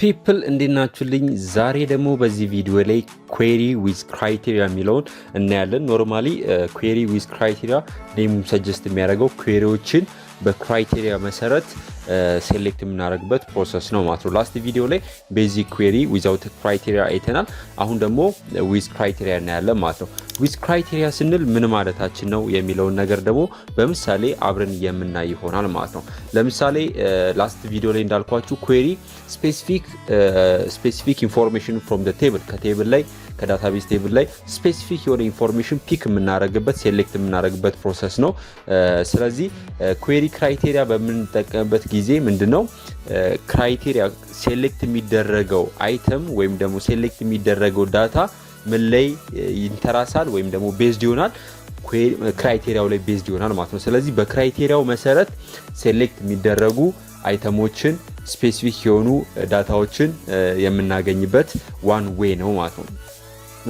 people እንዴናችሁልኝ ዛሬ ደግሞ በዚህ ቪዲዮ ላይ query with criteria የሚለውን እናያለን ኖርማሊ query with criteria ኔም ሰጀስት የሚያደርገው queryዎችን በክራይቴሪያ መሰረት ሴሌክት የምናደርግበት ፕሮሰስ ነው ማለት ነው ላስት ቪዲዮ ላይ ቤዚክ query without criteria አይተናል አሁን ደግሞ with criteria እናያለን ማለት ነው with criteria ስንል ምን ማለታችን ነው የሚለውን ነገር ደግሞ በመሳሌ አብረን የምናይ ይሆናል ማለት ነው ለምሳሌ ላስት ቪዲዮ ላይ እንዳልኳችሁ query specific information from the table ከቴብል ላይ ከዳታቤዝ ቴብል ላይ ስፔሲፊክ የሆነ ኢንፎርሜሽን ፒክ የምናደርግበት ሴሌክት የምናደርግበት ፕሮሰስ ነው ስለዚህ query criteria በመንጠቀምበት ጊዜ ምንድነው ክራይቴሪያ ሴሌክት የሚደረገው አይተም ወይም ደግሞ ሴሌክት የሚደረገው ዳታ ምን ላይ ይንተራሳል ወይም ደግሞ ቤዝድ ይሆናል ክራይቴሪያው ላይ ቤዝድ ይሆናል ማለት ነው ስለዚህ በክራይቴሪያው መሰረት ሴሌክት የሚደረጉ አይተሞችን ስፔሲፊክ የሆኑ ዳታዎችን የምናገኝበት ዋን ዌይ ነው ማለት ነው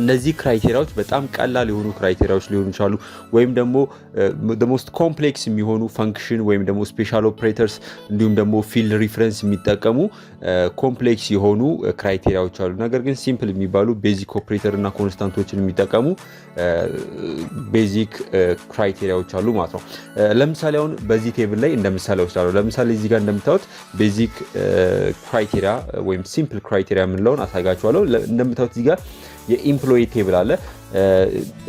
እነዚህ ክራይቴሪያዎች በጣም ቀላል የሆኑ ክራይቴሪያዎች ሊሆኑ ይችላሉ ወይም ደግሞ the most complex የሚሆኑ ፈንክሽን ወይም ደግሞ ስፔሻል ኦፕሬተርስ እንዲሁም ደግሞ ፊልድ ሪፈረንስ የሚጠቀሙ ኮምፕሌክስ የሆኑ ክራይቴሪያዎች አሉ ነገር ግን ሲምፕል የሚባሉ ቤዚክ ኦፕሬተር እና ኮንስታንቶችን የሚጠቀሙ ቤዚክ ክራይቴሪያዎች አሉ ማለት ነው ለምሳሌ አሁን በዚህ ቴብል ላይ እንደምሳሌ ወስዳለሁ ለምሳሌ እዚህ ጋር እንደምታዩት ቤዚክ ክራይቴሪያ ወይም ሲምፕል ክራይቴሪያ የምንለውን አሳጋችኋለሁ እንደምታዩት እዚህ ጋር የኤምፕሎይ ቴብል አለ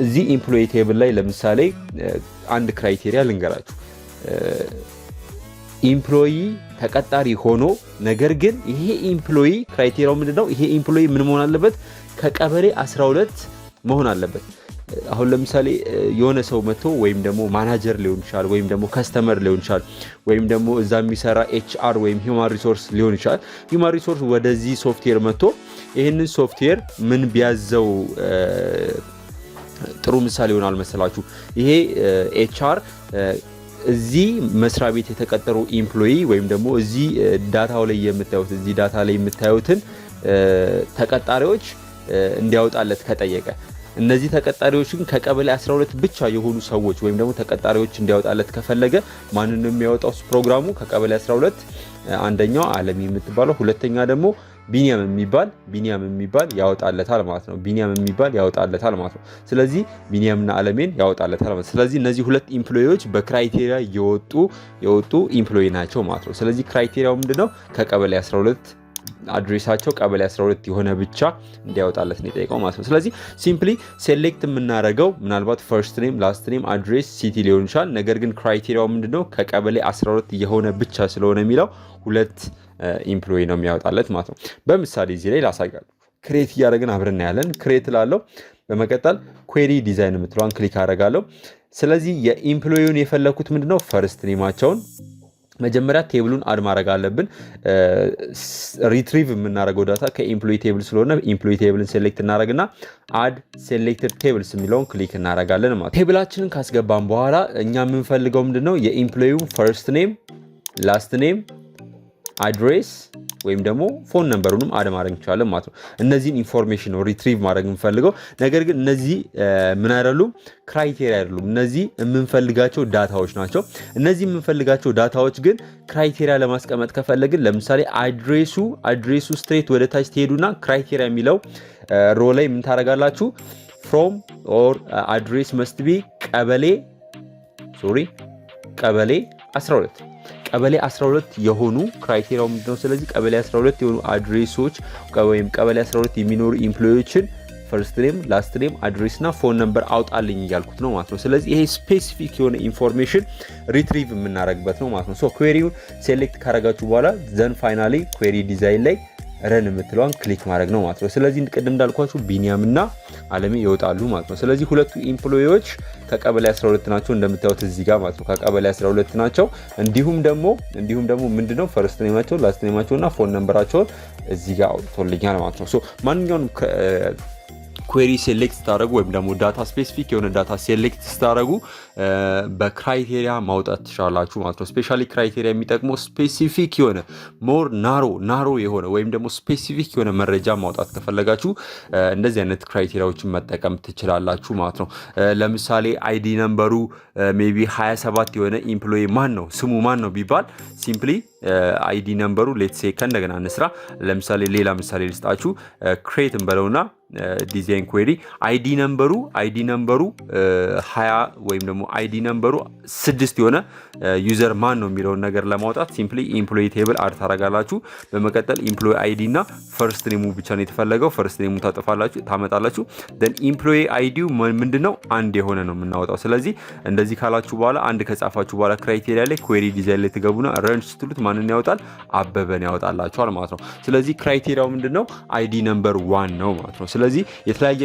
እዚህ ኤምፕሎይ ቴብል ላይ ለምሳሌ አንድ ክራይቴሪያ ልንገራችሁ ኤምፕሎይ ተቀጣሪ ሆኖ ነገር ግን ይሄ ኤምፕሎይ ክራይቴሪያው ምንድነው ይሄ ኤምፕሎይ ምን መሆን አለበት ከቀበሌ 12 መሆን አለበት አሁን ለምሳሌ የሆነ ሰው መጥቶ ወይም ደግሞ ማናጀር ሊሆን ይችላል ወይም ደግሞ ከስተመር ሊሆን ይችላል ወይም ደግሞ እዛ የሚሰራ ኤችአር ወይም ሂውማን ሪሶርስ ሊሆን ይችላል ሂውማን ሪሶርስ ወደዚህ ሶፍትዌር መጥቶ ይሄንን ሶፍትዌር ምን ቢያዘው ጥሩ ምሳሌ ይሆናል መሰላችሁ ይሄ ኤችአር እዚህ መስሪያ ቤት የተቀጠሩ ኤምፕሎይ ወይም ደግሞ እዚህ ዳታው ላይ የምታዩት እዚህ ዳታ ላይ የምታዩትን ተቀጣሪዎች እንዲያወጣለት ከጠየቀ እነዚህ ተቀጣሪዎችን ከቀበሌ 12 ብቻ የሆኑ ሰዎች ወይም ደግሞ ተቀጣሪዎች እንዲያወጣለት ከፈለገ ማንን ነው የሚያወጣው ፕሮግራሙ ከቀበሌ 12 አንደኛው ዓለም የምትባለው ሁለተኛ ደግሞ ቢኒያም የሚባል ያወጣለታል ማለት ነው ቢኒያም የሚባል ያወጣለታል ማለት ነው ስለዚህ ቢኒያምና ዓለምን ያወጣለታል ማለት ነው ስለዚህ እነዚህ ሁለት ኤምፕሎይዎች በክራይቴሪያ የወጡ ኤምፕሎይ ናቸው ማለት ነው ስለዚህ ክራይቴሪያው ምንድነው ከቀበሌ 12 አድሬሳቸው ቀበሌ 12 የሆነ ብቻ እንዲያወጣለት ነው የጠየቀው ማለት ነው ስለዚህ ሲምፕሊ ሴሌክት የምናደርገው ምናልባት ፈርስት ኔም ላስት ኔም አድሬስ ሲቲ ሊሆን ይችላል ነገር ግን ክራይቴሪያው ምንድነው ከቀበሌ 12 የሆነ ብቻ ስለሆነ የሚለው ሁለት ኤምፕሎይ ነው የሚያወጣለት ማለት ነው በመሳሌ እዚህ ላይ ላሳያለሁ ክሬት ያደረግን አብረን ያለን ክሬት ላለው በመቀጠል query ዲዛይን የምትለዋን ክሊክ አደርጋለሁ ስለዚህ የኤምፕሎይውን የፈለኩት ምንድነው ፈርስት ኔማቸውን መጀመሪያ ቴብሉን አድ ማድረግ አለብን ሪትሪቭ የምናደርገው ዳታ ከኤምፕሎይ ቴብል ስለሆነ ኤምፕሎይ ቴብልን ሴሌክት እናደርግና አድ ሴሌክትድ ቴብልስ የሚለውን ክሊክ እናደርጋለን ማለት ቴብላችንን ካስገባን በኋላ እኛ የምንፈልገው ምንድነው የኤምፕሎይው ፈርስት ኔም ላስት ኔም አድሬስ ወይም ደግሞ ፎን ነምበሩንም አድ ማድረግ እንችላለን ማለት ነው እነዚህን ኢንፎርሜሽን ነው ሪትሪቭ ማድረግ የምንፈልገው ነገር ግን እነዚህ ምን አይደሉም ክራይቴሪያ አይደሉም እነዚህ የምንፈልጋቸው ዳታዎች ናቸው እነዚህ የምንፈልጋቸው ዳታዎች ግን ክራይቴሪያ ለማስቀመጥ ከፈለግን ለምሳሌ አድሬሱ ስትሬት ወደ ታች ትሄዱና ክራይቴሪያ የሚለው ሮ ላይ ምን ታረጋላችሁ from or address must be ቀበሌ 12 ቀበሌ 12 የሆኑ ክራይቴሪያው ምንድነው ስለዚህ ቀበሌ 12 የሆኑ አድሬሶች ወይም ቀበሌ 12 የሚኖሩ ኤምፕሎይዎችን ፈርስት ኔም ላስት ኔም አድሬስ እና ፎን ነምበር አውጣልኝ እያልኩት ነው ማለት ነው ስለዚህ ይሄ ስፔሲፊክ የሆነ ኢንፎርሜሽን ሪትሪቭ የምናደርግበት ነው ማለት ነው ሶ queryውን ሴሌክት ካረጋችሁ በኋላ ዘን ፋይናሊ query ዲዛይን ላይ ረን የምትለዋን ክሊክ ማድረግ ነው ማለት ነው ስለዚህ ቅድም እንዳልኳችሁ ቢኒያምና ዓለሜ ይወጣሉ ማለት ነው ስለዚህ ሁለቱ ኤምፕሎይዎች ከቀበሌ 12 ናቸው እንደምታዩት እዚህ ጋር ማለት ነው ከቀበሌ 12 ናቸው እንዲሁም ደግሞ ምንድነው ፈርስት ኔማቸው ላስት ኔማቸውና ፎን ነምበራቸው እዚህ ጋር አውጥቶልኛል ማለት ነው ሶ ማንኛውንም ኩዌሪ ሴሌክት ስታደርጉ ወይም ደግሞ ዳታ ስፔሲፊክ የሆነ ዳታ ሴሌክት ስታደርጉ በክራይቴሪያ ማውጣት ትችላላችሁ ማለት ነው። ስፔሻሊ ክራይቴሪያ የሚጠቅመው ስፔሲፊክ የሆነ ሞር ናሮ የሆነ ወይም ደግሞ ስፔሲፊክ የሆነ መረጃ ማውጣት ከፈለጋችሁ እንደዚህ አይነት ክራይቴሪያዎችን መጠቀም ትችላላችሁ ማለት ነው። ለምሳሌ አይዲ ነምበሩ ሜቢ 27 የሆነ ኢምፕሎይ ማን ነው ስሙ ማን ነው ቢባል ሲምፕሊ አይዲ ነምበሩ ሌትስ ሴ ከእንደገና እንስራ። ለምሳሌ ሌላ ምሳሌ ልስጣችሁ። ክሬት እንበለውና ዲዛይን ኩዌሪ አይዲ ነምበሩ 20 ወይም ደግሞ አይዲ ነምበሩ 6 የሆነ ዩዘር ማን ነው የሚለውን ነገር ለማውጣት ሲምፕሊ ኢምፕሎይ ቴብል አድ ታረጋላችሁ። በመቀጠል ኢምፕሎይ አይዲ እና ፈርስት ኔሙ ብቻ ነው የተፈለገው። ፈርስት ኔሙ ታመጣላችሁ። ደን ኢምፕሎይ አይዲው ምንድነው አንድ የሆነ ነው የምናወጣው። ስለዚህ እንደዚህ ካላችሁ በኋላ አንድ ከጻፋችሁ በኋላ ክራይቴሪያ ላይ ኩዌሪ ዲዛይን ላይ ትገቡና ረን ስትሉት ማንን ያወጣል? አበበን ያወጣላችኋል ማለት ነው። ስለዚህ ክራይቴሪያው ምንድነው? አይዲ ነምበር 1 ነው ማለት ነው። ስለዚህ የተለያየ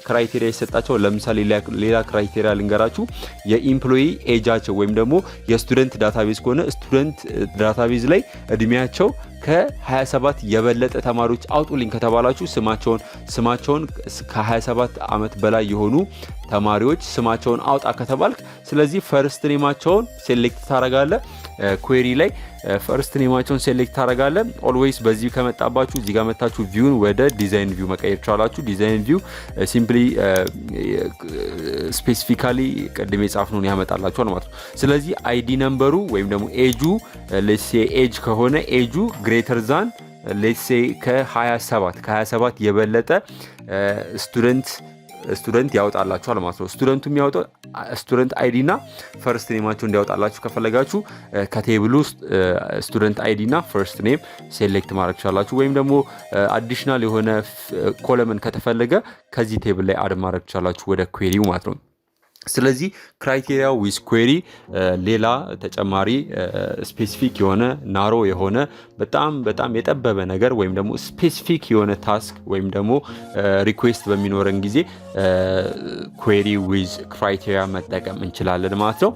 ክራይቴሪያ ይሰጣቸው። ለምሳሌ ሌላ ክራይቴሪያ ልንገራችሁ። የኢምፕሎይ ኤጃቸው ወይም ደግሞ የስቱደንት ዳታቤዝ ከሆነ ስቱደንት ዳታቤዝ ላይ እድሜያቸው ከ27 የበለጠ ተማሪዎች አውጡልኝ ከተባላችሁ ስማቸውን ከ27 ዓመት በላይ የሆኑ ተማሪዎች ስማቸውን አውጣ ከተባልክ ስለዚህ ፈርስት ኔማቸውን ሴሌክት ታረጋለ። ኩዌሪ ላይ ፈርስት ኔማቸውን ሴሌክት ታረጋለ። ኦልዌይስ በዚህ ከመጣባችሁ እዚህ ጋር መታችሁ ቪውን ወደ ዲዛይን ቪው መቀየር ትችላላችሁ። ዲዛይን ቪው ሲምፕሊ ስፔሲፊካሊ ቅድም የጻፍነውን ያመጣላችኋል ማለት ነው። ስለዚህ አይዲ ነምበሩ ወይም ደግሞ ኤጁ ሌትስ ሴ ኤጅ ከሆነ ኤጁ ግሬተር ዛን ሌትስ ሴ ከ27 የበለጠ ስቱደንት ያወጣላችኋል ማለት ነው። ስቱደንቱ የሚያወጣው ስቱደንት አይዲ እና ፈርስት ኔማቸው እንዲያወጣላችሁ ከፈለጋችሁ ከቴብል ውስጥ ስቱደንት አይዲ እና ፈርስት ኔም ሴሌክት ማድረግ ትችላላችሁ። ወይም ደግሞ አዲሽናል የሆነ ኮለመን ከተፈለገ ከዚህ ቴብል ላይ አድ ማድረግ ትችላላችሁ ወደ ኩዌሪው ማለት ነው። ስለዚህ ክራይቴሪያ ዊዝ ኩዌሪ ሌላ ተጨማሪ ስፔሲፊክ የሆነ ናሮ የሆነ በጣም የጠበበ ነገር ወይም ደግሞ ስፔሲፊክ የሆነ ታስክ ወይም ደግሞ ሪኩዌስት በሚኖረን ጊዜ ኩዌሪ ዊዝ ክራይቴሪያ መጠቀም እንችላለን ማለት ነው።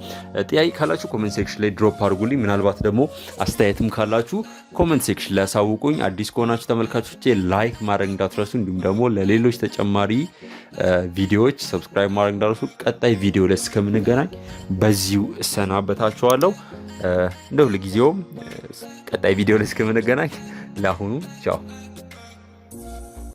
ጥያቄ ካላችሁ ኮሜንት ሴክሽን ላይ ድሮፕ አድርጉልኝ። ምናልባት ደግሞ አስተያየትም ካላችሁ ኮሜንት ሴክሽን ላይ አሳውቁኝ። አዲስ ከሆናችሁ ተመልካቾቼ ላይክ ማድረግ እንዳትረሱ፣ እንዲሁም ደግሞ ለሌሎች ተጨማሪ ቪዲዮዎች ሰብስክራይብ ማድረግ እንዳትረሱ። ቀጣይ ቪዲዮ ላይ እስከምንገናኝ በዚሁ እሰናበታችኋለሁ። እንደ ሁልጊዜውም ቀጣይ ቪዲዮ ላይ እስከምንገናኝ ለአሁኑ ቻው።